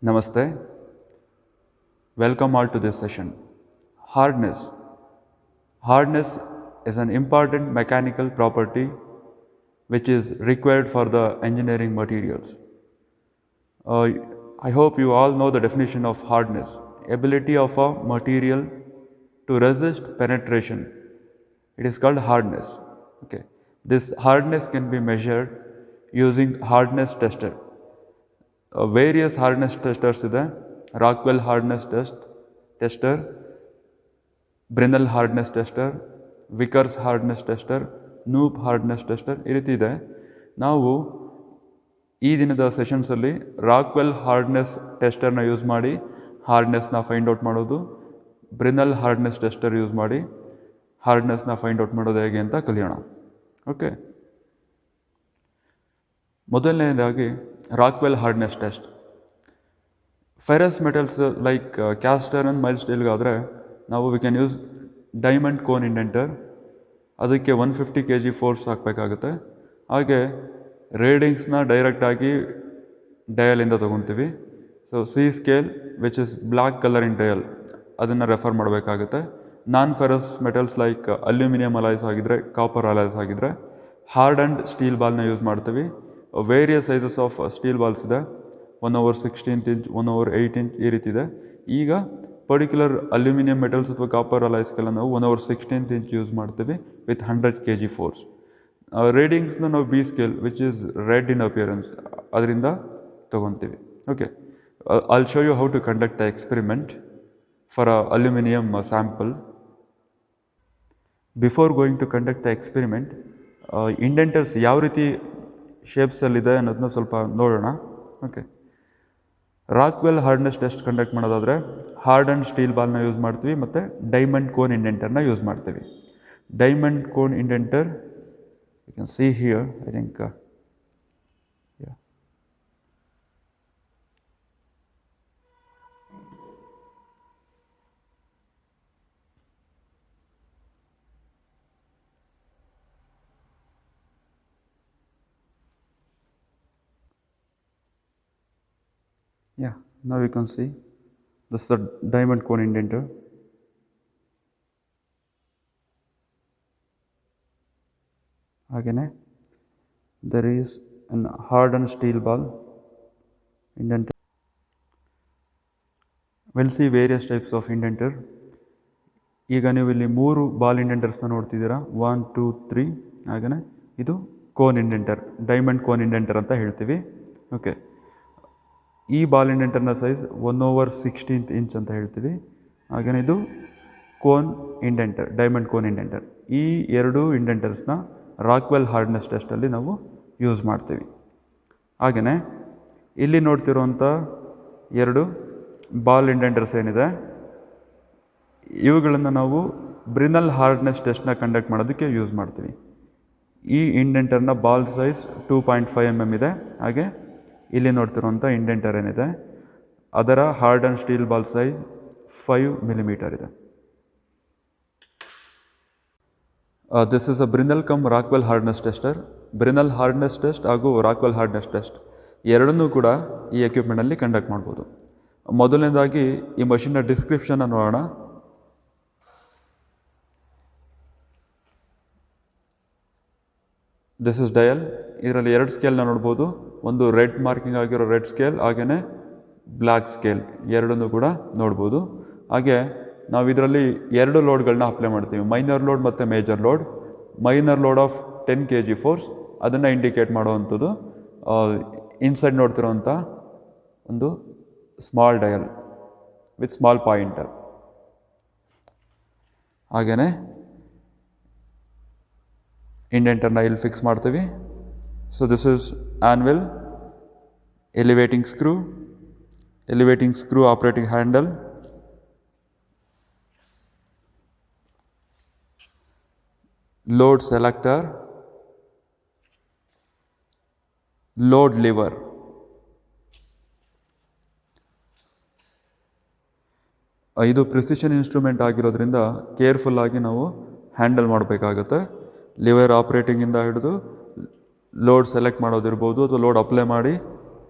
Namaste. Welcome all to this session. Hardness. Hardness is an important mechanical property which is required for the engineering materials. I hope you all know the definition of hardness. Ability of a material to resist penetration. It is called hardness. Okay. This hardness can be measured using hardness tester. Various hardness testers ಇದೆ. Rockwell hardness tester, Brinell hardness tester, Vickers hardness tester, Knoop hardness tester ಈ ರೀತಿ ಇದೆ. ನಾವು ಈ ದಿನದ ಸೆಷನ್ಸಲ್ಲಿ Rockwell hardness ಟೆಸ್ಟರ್ನ use ಮಾಡಿ ಹಾರ್ಡ್ನೆಸ್ನ ಫೈಂಡ್ ಔಟ್ ಮಾಡೋದು, ಬ್ರಿನಲ್ ಹಾರ್ಡ್ನೆಸ್ ಟೆಸ್ಟರ್ ಯೂಸ್ ಮಾಡಿ ಹಾರ್ಡ್ನೆಸ್ನ ಫೈಂಡ್ ಔಟ್ ಮಾಡೋದು ಹೇಗೆ ಅಂತ ಕಲಿಯೋಣ. ಓಕೆ, ಮೊದಲನೇದಾಗಿ Rockwell hardness test. Ferrous metals like cast iron, mild ಸ್ಟೀಲ್ಗಾದರೆ ನಾವು we can use diamond cone indenter. ಅದಕ್ಕೆ 150 kg ಫೋರ್ಸ್ ಹಾಕಬೇಕಾಗುತ್ತೆ. ಹಾಗೆ ರೀಡಿಂಗ್ಸ್ನ ಡೈರೆಕ್ಟಾಗಿ ಡಯಲಿಂದ ತೊಗೊತೀವಿ. So C scale which is black colour in dial ಅದನ್ನು ರೆಫರ್ ಮಾಡಬೇಕಾಗುತ್ತೆ. Non ferrous metals like aluminium alloys ಆಗಿದ್ದರೆ, ಕಾಪರ್ ಅಲಾಯ್ಸ್ ಆಗಿದ್ದರೆ ಹಾರ್ಡ್ ಆ್ಯಂಡ್ ಸ್ಟೀಲ್ ಬಾಲ್ನ ಯೂಸ್ ಮಾಡ್ತೀವಿ. Various sizes of steel balls ಇದೆ. 1/16 inch, 1/8 inch ಈ ರೀತಿ ಇದೆ. ಈಗ ಪರ್ಟಿಕ್ಯುಲರ್ ಅಲ್ಯೂಮಿನಿಯಂ ಮೆಟಲ್ಸ್ ಅಥವಾ ಕಾಪರ್ ಅಲಾಯ್ಸ್ಗೆಲ್ಲ ನಾವು 1/16 inch ಯೂಸ್ ಮಾಡ್ತೀವಿ ವಿತ್ 100 kg ಫೋರ್ಸ್. ರೀಡಿಂಗ್ಸ್ನ ನಾವು B scale which is red in appearance ಅದರಿಂದ ತೊಗೊತೀವಿ. Okay, I'll show you how to conduct the experiment for a aluminium sample. Before going to conduct the experiment, indenters ಯಾವ ರೀತಿ ಶೇಪ್ಸಲ್ಲಿದೆ ಅನ್ನೋದನ್ನ ಸ್ವಲ್ಪ ನೋಡೋಣ. Okay, Rockwell hardness test conduct ಮಾಡೋದಾದರೆ hard and steel ಬಾಲ್ನ ಯೂಸ್ ಮಾಡ್ತೀವಿ ಮತ್ತು ಡೈಮಂಡ್ ಕೋನ್ ಇಂಡೆಂಟರ್ನ ಯೂಸ್ ಮಾಡ್ತೀವಿ. Diamond cone indenter you can see here, I think now you can see this is a diamond cone indenter. Again there is an hardened steel ball indenter. We'll see various types of indenter. ಈಗ ನೀವು ಇಲ್ಲಿ 3 ball ಇಂಡೆಂಟರ್ಸ್ನ ನೋಡ್ತಿದ್ದೀರಾ, 1 2 3. ಹಾಗೆಯೇ ಇದು cone ಇಂಡೆಂಟರ್, diamond cone ಇಂಡೆಂಟರ್ ಅಂತ ಹೇಳ್ತೀವಿ. Okay, ಈ ball ಇಂಡೆಂಟರ್ನ size 1/16 inch ಅಂತ ಹೇಳ್ತೀವಿ. ಹಾಗೆಯೇ ಇದು ಕೋನ್ ಇಂಡೆಂಟರ್, ಡೈಮಂಡ್ ಕೋನ್ ಇಂಡೆಂಟರ್. ಈ ಎರಡು ಇಂಡೆಂಟರ್ಸ್ನ ರಾಕ್ವೆಲ್ ಹಾರ್ಡ್ನೆಸ್ ಟೆಸ್ಟಲ್ಲಿ ನಾವು ಯೂಸ್ ಮಾಡ್ತೀವಿ. ಹಾಗೆಯೇ ಇಲ್ಲಿ ನೋಡ್ತಿರೋಂಥ 2 ಬಾಲ್ ಇಂಡೆಂಟರ್ಸ್ ಏನಿದೆ ಇವುಗಳನ್ನು ನಾವು ಬ್ರಿನಲ್ ಹಾರ್ಡ್ನೆಸ್ ಟೆಸ್ಟ್ನ ಕಂಡಕ್ಟ್ ಮಾಡೋದಕ್ಕೆ ಯೂಸ್ ಮಾಡ್ತೀವಿ. ಈ ಇಂಡೆಂಟರ್ನ ಬಾಲ್ ಸೈಜ್ 2.5 mm ಇದೆ. ಹಾಗೆ ಇಲ್ಲಿ ನೋಡ್ತಿರೋಂಥ ಇಂಡೆಂಟರ್ ಏನಿದೆ ಅದರ hard and steel ball size 5 mm ಇದೆ. This is a Brinell cum Rockwell hardness tester. Brinell hardness test ಹಾಗೂ ರಾಕ್ವೆಲ್ ಹಾರ್ಡ್ನೆಸ್ ಟೆಸ್ಟ್ ಎರಡನ್ನೂ ಕೂಡ ಈ ಎಕ್ವಿಪ್ಮೆಂಟಲ್ಲಿ ಕಂಡಕ್ಟ್ ಮಾಡ್ಬೋದು. ಮೊದಲನೇದಾಗಿ ಈ ಮಷಿನ್ನ ಡಿಸ್ಕ್ರಿಪ್ಷನ್ನ ನೋಡೋಣ. This is dial. ಇದರಲ್ಲಿ 2 ಸ್ಕೇಲ್ನ ನೋಡ್ಬೋದು. ಒಂದು ರೆಡ್ ಮಾರ್ಕಿಂಗ್ ಆಗಿರೋ ರೆಡ್ ಸ್ಕೇಲ್, ಹಾಗೆಯೇ ಬ್ಲ್ಯಾಕ್ ಸ್ಕೇಲ್ ಎರಡನ್ನೂ ಕೂಡ ನೋಡ್ಬೋದು. ಹಾಗೆ ನಾವು ಇದರಲ್ಲಿ 2 ಲೋಡ್ಗಳನ್ನ ಅಪ್ಲೈ ಮಾಡ್ತೀವಿ, ಮೈನರ್ ಲೋಡ್ ಮತ್ತು major load. Minor load of 10 kg force ಅದನ್ನು ಇಂಡಿಕೇಟ್ ಮಾಡುವಂಥದ್ದು ಇನ್ಸೈಡ್ ನೋಡ್ತಿರೋಂಥ ಒಂದು small dial with small pointer. ಹಾಗೆಯೇ ಇಂಡೆಂಟರ್ನ ಇಲ್ಲಿ ಫಿಕ್ಸ್ ಮಾಡ್ತೀವಿ. So this is anvil, elevating screw operating handle, load selector, load lever. ಇದು ಪ್ರಿಸಿಷನ್ ಇನ್ಸ್ಟ್ರೂಮೆಂಟ್ ಆಗಿರೋದ್ರಿಂದ ಕೇರ್ಫುಲ್ಲಾಗಿ ನಾವು ಹ್ಯಾಂಡಲ್ ಮಾಡಬೇಕಾಗುತ್ತೆ. ಲಿವರ್ ಆಪ್ರೇಟಿಂಗಿಂದ ಹಿಡಿದು ಲೋಡ್ ಸೆಲೆಕ್ಟ್ ಮಾಡೋದಿರ್ಬೋದು ಅಥವಾ ಲೋಡ್ ಅಪ್ಲೈ ಮಾಡಿ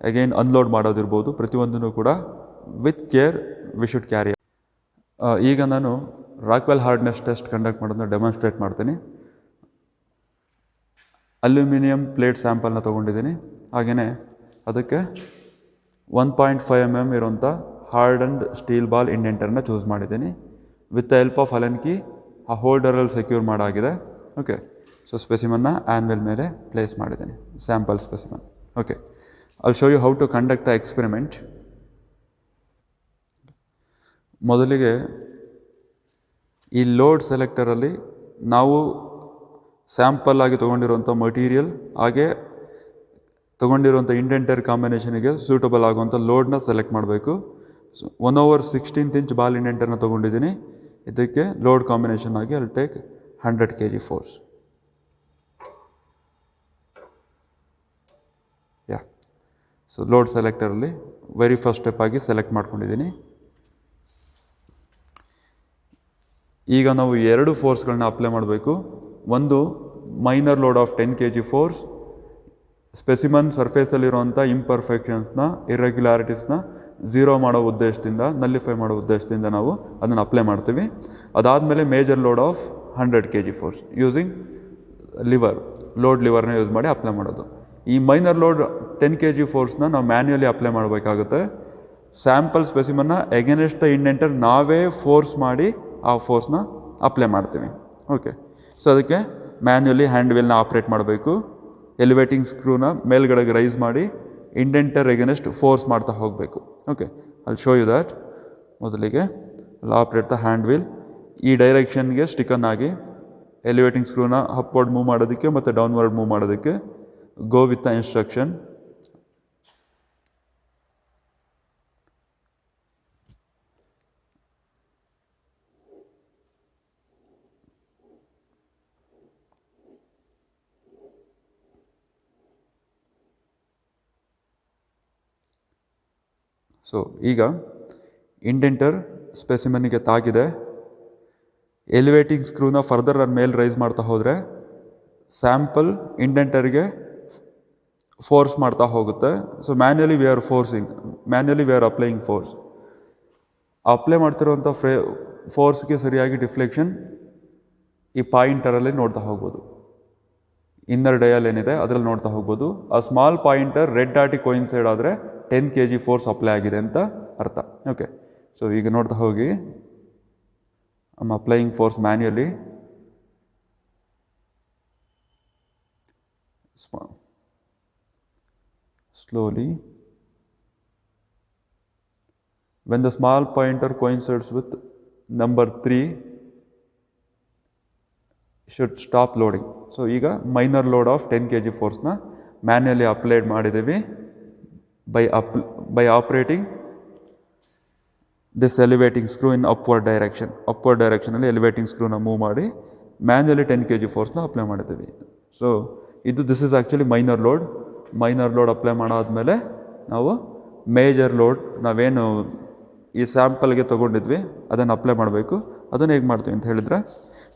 ಅಗೈನ್ ಅನ್ಲೋಡ್ ಮಾಡೋದಿರ್ಬೋದು, ಪ್ರತಿಯೊಂದೂ ಕೂಡ with care we should carry. ಈಗ ನಾನು ರಾಕ್ವೆಲ್ ಹಾರ್ಡ್ನೆಸ್ ಟೆಸ್ಟ್ ಕಂಡಕ್ಟ್ ಮಾಡೋದನ್ನ ಡೆಮಾನ್ಸ್ಟ್ರೇಟ್ ಮಾಡ್ತೀನಿ. ಅಲ್ಯೂಮಿನಿಯಂ ಪ್ಲೇಟ್ ಸ್ಯಾಂಪಲ್ನ ತೊಗೊಂಡಿದ್ದೀನಿ. ಹಾಗೆಯೇ ಅದಕ್ಕೆ 1.5 mm ಇರೋಂಥ ಹಾರ್ಡನ್ಡ್ ಸ್ಟೀಲ್ ಬಾಲ್ ಇಂಡೆಂಟರ್ನ ಚೂಸ್ ಮಾಡಿದ್ದೀನಿ. With the help of Allen key ಆ ಹೋಲ್ಡರಲ್ಲಿ ಸೆಕ್ಯೂರ್ ಮಾಡಾಗಿದೆ. ಓಕೆ, ಸೊ ಸ್ಪೆಸಿಮನ್ನ ಆ್ಯನ್ವೆಲ್ ಮೇಲೆ ಪ್ಲೇಸ್ ಮಾಡಿದ್ದೀನಿ, sample specimen. Okay, I'll show you how to conduct the experiment. ಮೊದಲಿಗೆ ಈ ಲೋಡ್ ಸೆಲೆಕ್ಟರಲ್ಲಿ ನಾವು ಸ್ಯಾಂಪಲ್ ಆಗಿ ತೊಗೊಂಡಿರುವಂಥ ಮಟೀರಿಯಲ್ ಹಾಗೆ ತೊಗೊಂಡಿರುವಂಥ ಇಂಡೆಂಟರ್ ಕಾಂಬಿನೇಷನಿಗೆ ಸೂಟಬಲ್ ಆಗುವಂಥ ಲೋಡ್ನ ಸೆಲೆಕ್ಟ್ ಮಾಡಬೇಕು. 1/16 ಇಂಚ್ ಬಾಲ್ ಇಂಡೆಂಟರ್ನ ತೊಗೊಂಡಿದ್ದೀನಿ. ಇದಕ್ಕೆ ಲೋಡ್ ಕಾಂಬಿನೇಷನ್ ಆಗಿ ಅಲ್ಲಿ take 100 kg force. So load ಸೆಲೆಕ್ಟರಲ್ಲಿ ವೆರಿ ಫಸ್ಟ್ ಸ್ಟೆಪ್ ಆಗಿ ಸೆಲೆಕ್ಟ್ ಮಾಡ್ಕೊಂಡಿದ್ದೀನಿ. ಈಗ ನಾವು 2 ಫೋರ್ಸ್ಗಳನ್ನ ಅಪ್ಲೈ ಮಾಡಬೇಕು. ಒಂದು minor load of 10 kg force, specimen ಸರ್ಫೇಸಲ್ಲಿರುವಂಥ ಇಂಪರ್ಫೆಕ್ಷನ್ಸ್ನ, ಇರ್ರೆಗ್ಯುಲಾರಿಟೀಸ್ನ ಝೀರೋ ಮಾಡೋ ಉದ್ದೇಶದಿಂದ, ನಲ್ಲಿಫೈ ಮಾಡೋ ಉದ್ದೇಶದಿಂದ ನಾವು ಅದನ್ನು ಅಪ್ಲೈ ಮಾಡ್ತೀವಿ. ಅದಾದಮೇಲೆ major load of 100 kg force using load ಲಿವರ್ನ ಯೂಸ್ ಮಾಡಿ ಅಪ್ಲೈ ಮಾಡೋದು. ಈ ಮೈನರ್ ಲೋಡ್ 10 kg ಫೋರ್ಸ್ನ ನಾವು ಮ್ಯಾನ್ಯುಯಲಿ ಅಪ್ಲೈ ಮಾಡಬೇಕಾಗುತ್ತೆ. ಸ್ಯಾಂಪಲ್ ಸ್ಪೆಸಿಮನ್ನ ಎಗೇನೆಸ್ಟ್ ದ ಇಂಡೆಂಟರ್ ನಾವೇ ಫೋರ್ಸ್ ಮಾಡಿ ಆ ಫೋರ್ಸ್ನ ಅಪ್ಲೈ ಮಾಡ್ತೀವಿ. ಓಕೆ, ಸೊ ಅದಕ್ಕೆ ಮ್ಯಾನ್ಯುಯಲಿ ಹ್ಯಾಂಡ್ ವೀಲ್ನ ಆಪ್ರೇಟ್ ಮಾಡಬೇಕು. ಎಲಿವೇಟಿಂಗ್ ಸ್ಕ್ರೂನ ಮೇಲ್ಗಡೆಗೆ ರೈಸ್ ಮಾಡಿ ಇಂಡೆಂಟರ್ ಎಗೇನೆಸ್ಟ್ ಫೋರ್ಸ್ ಮಾಡ್ತಾ ಹೋಗಬೇಕು. ಓಕೆ, ಅಲ್ಲಿ ಶೋ ಯು ದ್ಯಾಟ್. ಮೊದಲಿಗೆ ಅಲ್ಲಿ ಆಪ್ರೇಟ್ ದ ಹ್ಯಾಂಡ್ ವೀಲ್. ಈ ಡೈರೆಕ್ಷನ್ಗೆ ಸ್ಟಿಕನ್ ಆಗಿ ಎಲಿವೇಟಿಂಗ್ ಸ್ಕ್ರೂನ ಅಪ್ವರ್ಡ್ ಮೂವ್ ಮಾಡೋದಕ್ಕೆ ಮತ್ತು ಡೌನ್ವರ್ಡ್ ಮೂವ್ ಮಾಡೋದಕ್ಕೆ go with the instruction. So ಈಗ ಇಂಡೆಂಟರ್ ಸ್ಪೆಸಿಮನ್ನಿಗೆ ತಾಗಿದೆ. ಎಲಿವೇಟಿಂಗ್ ಸ್ಕ್ರೂನ ಫರ್ದರ್ ಮೇಲೆ ರೈಸ್ ಮಾಡ್ತಾ ಹೋದರೆ ಸ್ಯಾಂಪಲ್ ಇಂಡೆಂಟರ್ಗೆ ಫೋರ್ಸ್ ಮಾಡ್ತಾ ಹೋಗುತ್ತೆ. So manually we are applying force. Apply ಮಾಡ್ತಿರುವಂಥ ಫೋರ್ಸ್ಗೆ ಸರಿಯಾಗಿ ಡಿಫ್ಲೆಕ್ಷನ್ ಈ ಪಾಯಿಂಟರಲ್ಲಿ ನೋಡ್ತಾ ಹೋಗ್ಬೋದು. ಇನ್ನರ್ ಡಯಲ್ ಏನಿದೆ ಅದರಲ್ಲಿ ನೋಡ್ತಾ ಹೋಗ್ಬೋದು. ಆ ಸ್ಮಾಲ್ ಪಾಯಿಂಟರ್ ರೆಡ್ ಡಾಟಿ ಕೋಯಿನ್ಸೈಡ್ ಆದರೆ 10 kg ಫೋರ್ಸ್ ಅಪ್ಲೈ ಆಗಿದೆ ಅಂತ ಅರ್ಥ. ಓಕೆ, ಸೊ ಈಗ ನೋಡ್ತಾ ಹೋಗಿ I'm applying force manually. Slowly. When the small pointer coincides with number 3, should stop loading. So ಈಗ ಮೈನರ್ ಲೋಡ್ ಆಫ್ 10 kg ಫೋರ್ಸ್ನ ಮ್ಯಾನ್ಯುಯಲಿ ಅಪ್ಲೈಡ್ ಮಾಡಿದ್ದೀವಿ by operating this elevating screw in upward directionನಲ್ಲಿ elevating ಸ್ಕ್ರೂನ move ಮಾಡಿ manually 10 kg ಫೋರ್ಸ್ನ apply ಮಾಡಿದ್ದೀವಿ. So this is actually minor load apply ಮಾಡಾದ್ಮೇಲೆ ನಾವು ಮೇಜರ್ ಲೋಡ್ ನಾವೇನು ಈ ಸ್ಯಾಂಪಲ್ಗೆ ತೊಗೊಂಡಿದ್ವಿ ಅದನ್ನು ಅಪ್ಲೈ ಮಾಡಬೇಕು. ಅದನ್ನು ಹೇಗೆ ಮಾಡ್ತೀವಿ ಅಂತ ಹೇಳಿದರೆ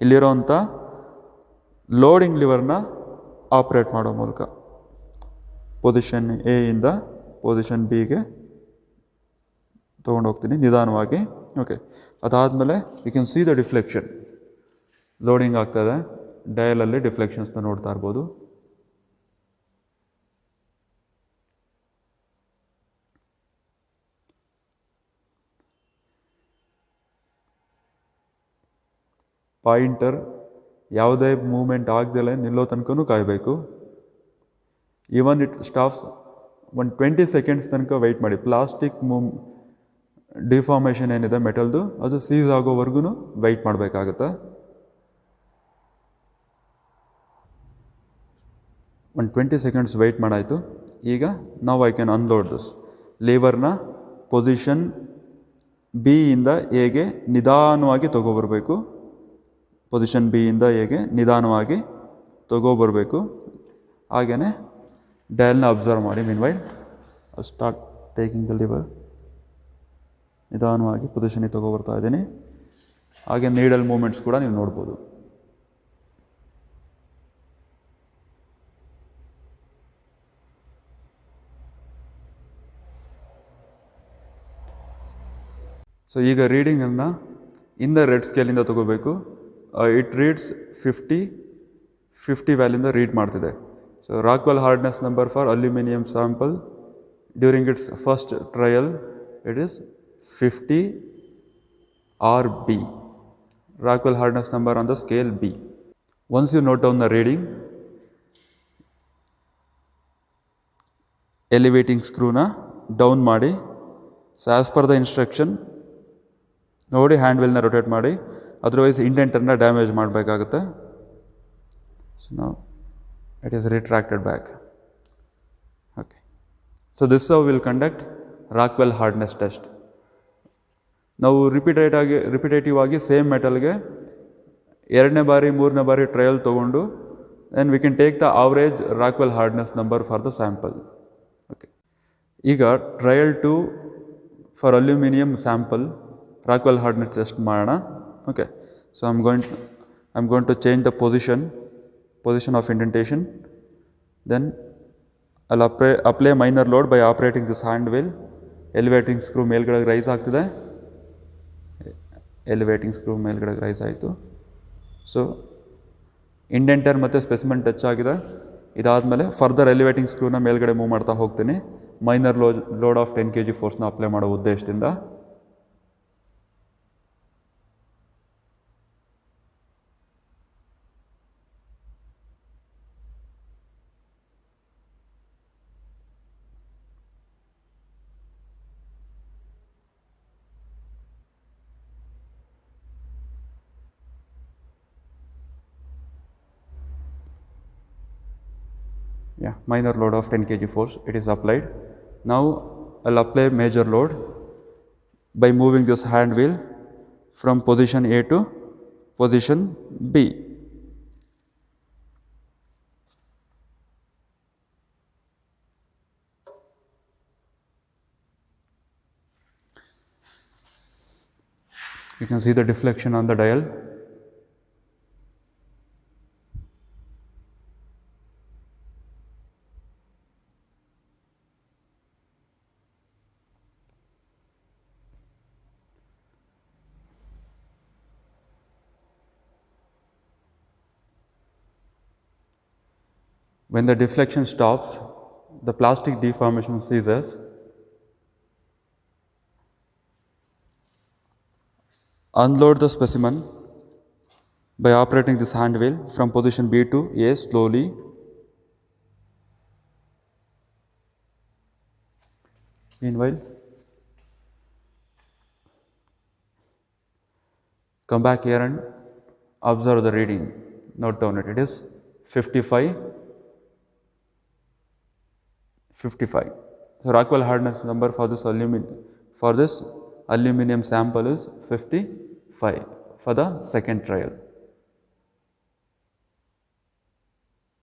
ಇಲ್ಲಿರೋವಂಥ ಲೋಡಿಂಗ್ ಲಿವರ್ನ ಆಪ್ರೇಟ್ ಮಾಡೋ ಮೂಲಕ ಪೊಸಿಷನ್ ಎ ಇಂದ ಪೊಸಿಷನ್ ಬಿಗೆ ತೊಗೊಂಡೋಗ್ತೀನಿ ನಿಧಾನವಾಗಿ. ಓಕೆ, ಅದಾದಮೇಲೆ you can see the deflection. Loading ಆಗ್ತದೆ, ಡಯಲಲ್ಲಿ ಡಿಫ್ಲೆಕ್ಷನ್ಸ್ನ ನೋಡ್ತಾ ಇರ್ಬೋದು. ಪಾಯಿಂಟರ್ ಯಾವುದೇ ಮೂವ್ಮೆಂಟ್ ಆಗ್ದಲೇ ನಿಲ್ಲೋ ತನಕನೂ ಕಾಯಬೇಕು. ಈವನ್ ಇಟ್ ಸ್ಟಾಪ್ಸ್ 20 ಸೆಕೆಂಡ್ಸ್ ತನಕ ವೆಯ್ಟ್ ಮಾಡಿ. ಪ್ಲಾಸ್ಟಿಕ್ ಡಿಫಾರ್ಮೇಷನ್ ಏನಿದೆ ಮೆಟಲ್ದು ಅದು ಸೀಸ್ ಆಗೋವರೆಗೂ ವೆಯ್ಟ್ ಮಾಡಬೇಕಾಗುತ್ತೆ. 20 ಸೆಕೆಂಡ್ಸ್ ವೆಯ್ಟ್ ಮಾಡಾಯಿತು. ಈಗ ನಾವು ಐ ಕ್ಯಾನ್ ಅನ್ಲೋಡ್ ದಿಸ್. ಲೇವರ್ನ ಪೊಸಿಷನ್ ಬಿ ಇಂದ ಎಗೆ ನಿಧಾನವಾಗಿ ತೊಗೊಬರಬೇಕು. ಪೊಸಿಷನ್ ಬಿ ಇಂದ ಎಗೆ ನಿಧಾನವಾಗಿ ತೊಗೊಬರಬೇಕು. ಹಾಗೆಯೇ ಡಯಲ್ನ ಅಬ್ಸರ್ವ್ ಮಾಡಿ. Meanwhile start taking the liver. ನಿಧಾನವಾಗಿ ಪೊಸಿಷನಿಗೆ ತೊಗೊಬರ್ತಾ ಇದ್ದೀನಿ. ಹಾಗೆ ನೀಡಲ್ ಮೂಮೆಂಟ್ಸ್ ಕೂಡ ನೀವು ನೋಡ್ಬೋದು. ಸೊ ಈಗ ರೀಡಿಂಗನ್ನು ಇನ್ ದ ರೆಡ್ ಸ್ಕೇಲಿಂದ ತೊಗೋಬೇಕು. ಇಟ್ ರೀಡ್ಸ್ 50 ವ್ಯಾಲ್ಯೂಯಿಂದ ರೀಡ್ ಮಾಡ್ತಿದೆ. So Rockwell hardness number for aluminium sample during it's first trial it is 50 RB. Rockwell hardness number on the scale B. Once you note down the reading, elevating screw na down ಮಾಡಿ. So as per the instruction ನೋಡಿ hand ವೀಲ್ನ rotate ಮಾಡಿ, otherwise ಇಂಡೆಂಟನ್ನು damage ಮಾಡಬೇಕಾಗುತ್ತೆ. So ನಾವು it is retracted back. Okay, so this how will conduct Rockwell hardness test. ನಾವು repetitive ಆಗಿ same ಮೆಟಲ್ಗೆ 2ನೇ ಬಾರಿ 3ನೇ ಬಾರಿ ಟ್ರಯಲ್ ತೊಗೊಂಡು then we can take the average Rockwell hardness number for the sample. Okay, ಈಗ trial 2 for aluminium sample Rockwell hardness test ಮಾಡೋಣ. Okay, so I am going to change the position of indentation. Then I'll apply minor load by operating this hand wheel. Elevating screw ಮೇಲ್ಗಡೆ rice ಆಗ್ತಿದೆ. Elevating screw ಮೇಲ್ಗಡೆ rice ಆಯಿತು. So ಇಂಡೆಂಟರ್ ಮತ್ತು specimen touch ಆಗಿದೆ. ಇದಾದಮೇಲೆ further elevating ಸ್ಕ್ರೂನ ಮೇಲ್ಗಡೆ move ಮಾಡ್ತಾ ಹೋಗ್ತೀನಿ, ಮೈನರ್ ಲೋಡ್ ಆಫ್ 10 kg ಫೋರ್ಸ್ನ ಅಪ್ಲೈ ಮಾಡೋ ಉದ್ದೇಶದಿಂದ. Minor load of 10 kg force, it is applied. Now I'll apply major load by moving this hand wheel from position A to position B. You can see the deflection on the dial. When the deflection stops, the plastic deformation ceases. Unload the specimen by operating this hand wheel from position B to A slowly. Meanwhile, come back here and observe the reading. Note down it. It is 55. So Rockwell hardness number for this aluminum sample is 55 for the second trial.